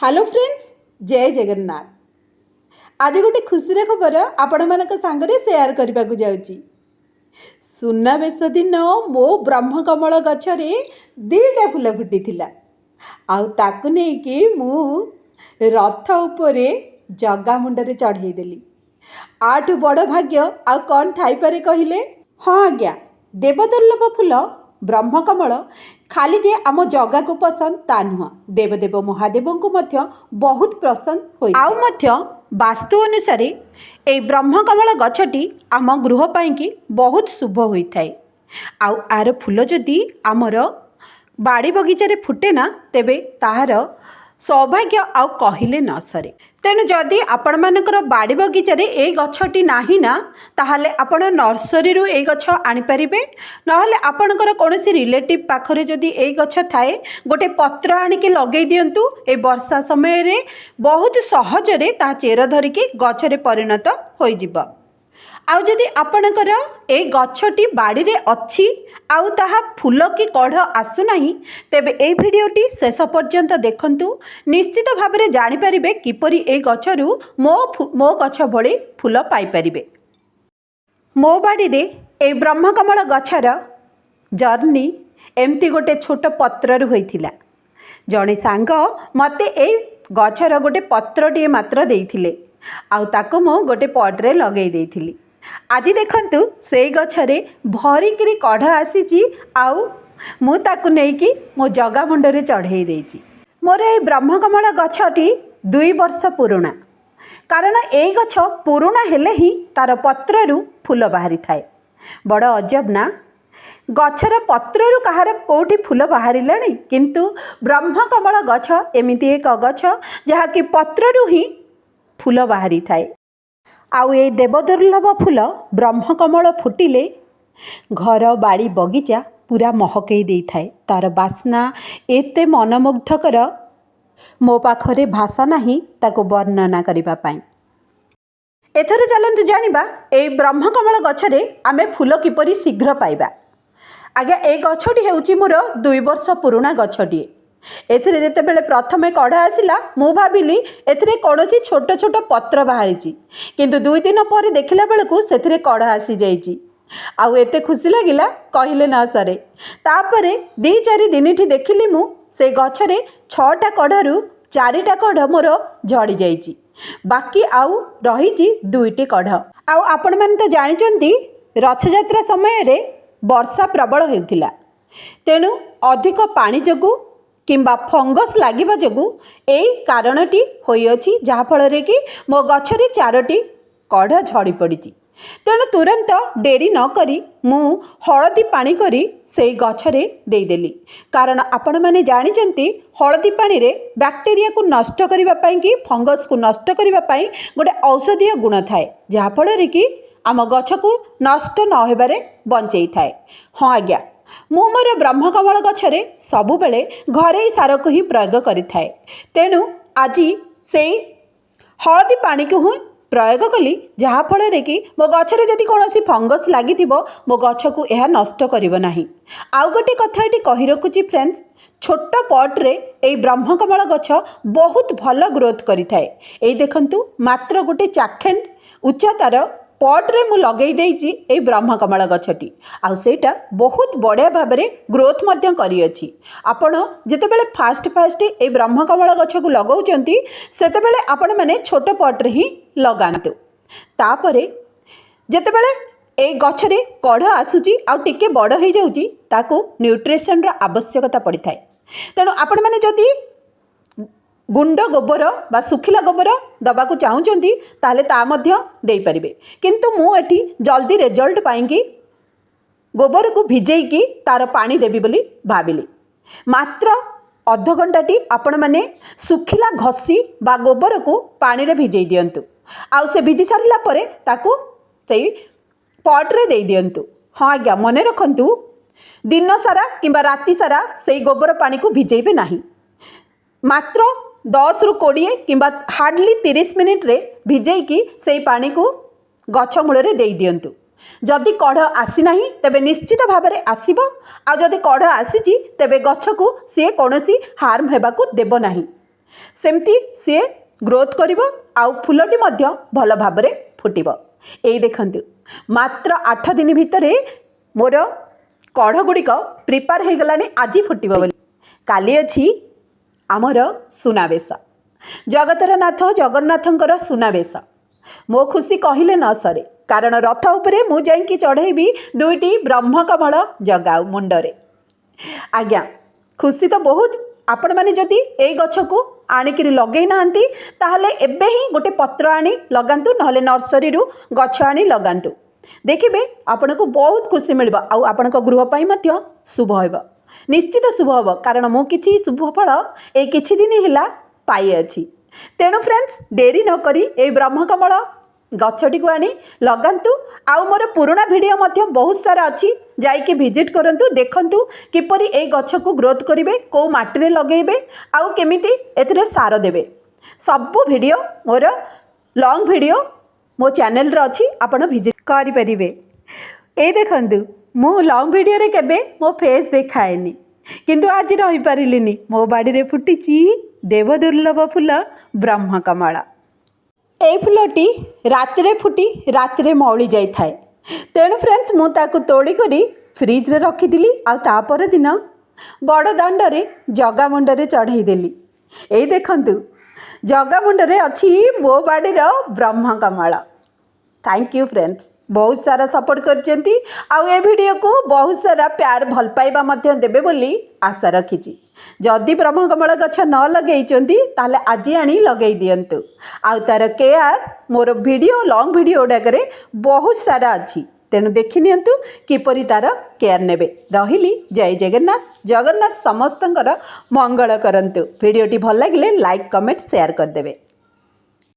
Hello friends, जय जगन्नाथ। आज गोटे खुशी खबर आपण मानक सांगरे शेयर करने को जाऊँगी। सुनावेश दिन मो ब्रह्मकमल गछरे दीटा फूल फुटी आउ ताकु नेकी मु रथ उपरे जगा मुंडरे चढ़ई देली। आठु बड़ भाग्य आउ कौन थाई पारे कहिले? हाँ आज्ञा, देवदुर्लभ फूल ब्रह्मकमल खाली जे आम जगा को पसंद ता नुह, देवदेव महादेव को मध्य बहुत पसंद हो। आउ मध्य वास्तु अनुसार ए ब्रह्मकमल गछटी आम गृह पाई की बहुत शुभ होता है। आउ आर फूल जदि आमर बाड़ी बगीचारे फुटे ना तेबे ताहार सौभाग्य आउ कहिले न सरे। तेणु जदि आपण मानकर बाड़ी बगीचारे ए गछटी नाही ना ताहले आपण नर्सरी रु ए गछ आनी परिबे, नहले आपणकर कोनोसी रिलेटिव पाखरे जदि ए गछ थाए गोटे पत्र आनिके लगेई दियंतु। ए वर्षा समय रे बहुत सहजरे ता चेर धरिके गछरे परिणत होई जिवो। आउ जदि आपणकर ए गछटी बाड़ी रे अछि आउ ताहा फूल की कढ़ आसु नाही तेबे ए भिडियोटी शेष पर्यंत देखंतु। निश्चित भाबरे जानि परिबे किपरि ए गछरु मो गछ भଳି फूल पाई परिबे। मो बाड़ी रे ए ब्रह्मकमल गछर जर्नी एमती गोटे छोट पत्ररु होइथिला। जणे सांग मते ए गछर गोटे पत्रटीए मात्र देइथिले आउ ताको मो गोटे पटरे लगेई देइथिली। आज देखंतु से गछरे भरिकी कढ़ आसी आउ मु ताकु नेकी मो जगा मुंडरे चढ़ई देइछि। मोर ए ब्रह्मकमल गछटी 2 वर्ष पुराणा, कारण ए गछ पुराणा हेले ही तार पत्ररु फूल बाहरी थाए। बड़ अजब ना, गछर पत्ररु कहार कोठी फूल बाहरिलाणी, किंतु ब्रह्मकमल गछ एमिति एक गछ जहाँकि पत्ररु ही फूल बाहरी थाए। आउ ए देवदुर्लभ फूल ब्रह्मकमल फुटिले घर बाड़ी बगीचा पूरा महकई दे थाए। तार बास्ना एते मनमुग्धकर मो पाखरे भाषा नाही ताको वर्णना करिबा पाई। एथर चलंतु जानिबा ए ब्रह्मकमल गछरे आमे फूल किपरि शीघ्र पाइबा। आगे ए गछटी हेउची मोर 2 वर्ष पुराणा गछटी। एथिरे जेतेबेले प्रथमे कढ़ आसिला मु भाबिली एथिरे कोनोसी छोट छोट पत्र बाहरिची, किंतु 2 दिन पर देखिला बेलकु सेथिरे कढ़ आसी जाइची। आउ एते खुशी लागिला कहिले न सरे। तापरे 2-4 दिनठी देखिली मु से गछरे 6टा कढ़रु 4टा कढ़ मोर झड़ी जाइची, बाकी आउ रहिची 2टी कढ़। आउ आपण माने तो जानिचंती रथयात्रा समय रे वर्षा प्रबल हेउथिला, तेणु अधिक पानी जगु किंबा फंगस लागिबा जगु एई कारणटी होई अछि, जहा फଳରେ कि मो गछरे 4टी कढ़ झड़ी पड़िची। तेणु तुरंत डेरी न करी मु हळदी पानी करी से गछरे देदेली, कारण आपण माने जानिचंती हळदी पानी रे बैक्टेरिया को नष्ट करिबा पई कि फंगस को नष्ट करिबा पई गोटे औषधीय गुण थाए, जहा फଳରେ कि आम गछ को नष्ट न हेबारे बंचई थाए। हाँ आज्ञा, मु मोर ब्रह्मकमल गछरे सबु बेले घरे सार को ही प्रयोग करि थाए। तेणु आज से हळदी पानी को ही प्रयोग कली, जहा फଳରେ कि मो गछरे जदि कोनोसी फंगस लागिथिबो मो गछ को यह नष्ट करिवो नाही। आउ गोटे कथा एटी कहि रखुची फ्रेंड्स, छोट पट रे ए ब्रह्मकमल गछ बहुत भल ग्रोथ करि थाए। एई देखंतु मात्र गोटे चाखेंड उच्चतार पट्रे मु लगेई देइची ए ब्रह्मकमल गछटी, आउ सेटा बहुत बढ़िया भाबरे ग्रोथ मध्य करी अछि। आपण जेतेबेले फास्ट ए ब्रह्मकमल गछ को लगाउचंती सेतेबेले आपण माने छोट पट्रे ही लगांतु। तापरे जेतेबेले ए गछरे कढ़ आसुची आउ टिके बड़ हो जाउची ताको न्यूट्रिशन रो आवश्यकता पड़ी थाए। तेणु आपण माने जदि गुंड गोबर बा सुखिला गोबर दबाको चाहूँगी ताले ता मध्य देई परिबे, किंतु मु एठी जल्दी रिजल्ट पाइंकी गोबर को भिजेईकी तार पानी देबी बोली भाबिली। मात्र अध घंटाटी आपण माने सुखिला घसी बा गोबर को पानी रे भिजेई दियंतु, आउ से भिजी सारिला परे ताकू सेई पटरे देई दियंतु। हाँ आज्ञा, मने रखंतु दिन सारा किंबा राति सारा सेई गोबर पानी को भिजेइबे नाही। मात्र 10 रु 20 किंबा हार्डली 30 मिनिट रे भिजेईकी सेई पानी को गछ मूଳରେ देई दियंतु। जदि कढ़ आसी नाही तेबे निश्चित भाबरे आसीबो, आ जदि कढ़ आसीची तेबे गछ को से कोनोसी हार्म हेबाकू देबो नाही। सेमती सी ग्रोथ करिवो आउ फुलटी मध्य भल भाबरे फुटिबो। एई देखंतु मात्र 8 दिन भितरे मोर कढ़ गुड़िक प्रिपेयर हो गलानी आज फुटिबो बोली। काली अछि आमर सुनावेश जगतर नाथ जगन्नाथंकर सुनावेश। मो खुशी कहले न सरे कारण रथ उपरे मु जाइकी चढ़ेबी 2टी ब्रह्मकमल जगाऊ मुंडरे। आज्ञा खुशी तो बहुत। आपण माने जदि एई गछ को आणिक लगे ना ताहले एबे ही गोटे पत्र आनी लगांतु नहले नर्सरी रु गछ आनी लगांतु देखिबे आपण को बहुत खुशी मिलबा आउ आपण को गृह पई मध्य शुभ होइबा। निश्चित शुभ होबो कारण मु किछि शुभ फल ए किछि दिन हिला पाई अछि। तेणु फ्रेंड्स डेरी न करी ए ब्रह्मकमल गछटी को आनी लगांतु। आउ मोर पुराना वीडियो मध्य बहुत सारा अच्छी जाइके विजिट करंतु देखंतु किपरि ए गछ को ग्रोथ करिवे को माटी रे लगेइबे आउ केमिति एथिरे सार देबे। सब वीडियो मोर लॉन्ग वीडियो मो चैनल रे अछि आपण विजिट करि परिबे। ए देखंतु मु लॉन्ग वीडियो रे केबे मो फेस देखाएनी किंतु आज रहि परिलिनी मो बाड़ी रे फुटिची देव दुर्लभ फूल ब्रह्मकमल। ए फुलटी रातिरे फुटी रातिरे मौली जाई थाए। तेणु फ्रेंड्स मु ताकु तोली करी फ्रिज रे रखिदिली आ तापर दिन बड़ दांडरे जगा मुंडरे चढ़ई देली। ए देखंतु जगा मुंडरे अछि मो बाड़ीर ब्रह्मकमल। थैंक यू फ्रेंड्स बहुत सारा सपोर्ट करचंती आउ ए वीडियो को बहुत सारा प्यार भल पाइबा मध्य देबे बोली आशा रखिची। जदि ब्रह्मकमल गछ न लगेइचंती ताले आज आनी लगेई दियंतु आउ तार केयर मोर वीडियो लॉन्ग वीडियो डाकरे बहुत सारा अच्छी। तेणु देखि नियंतु किपरि तार केयर नेबे। रहिली जय जगन्नाथ। जगन्नाथ समस्तंकर मंगल करंतु। वीडियोटी भल लागिले लाइक कमेंट शेयर कर देबे।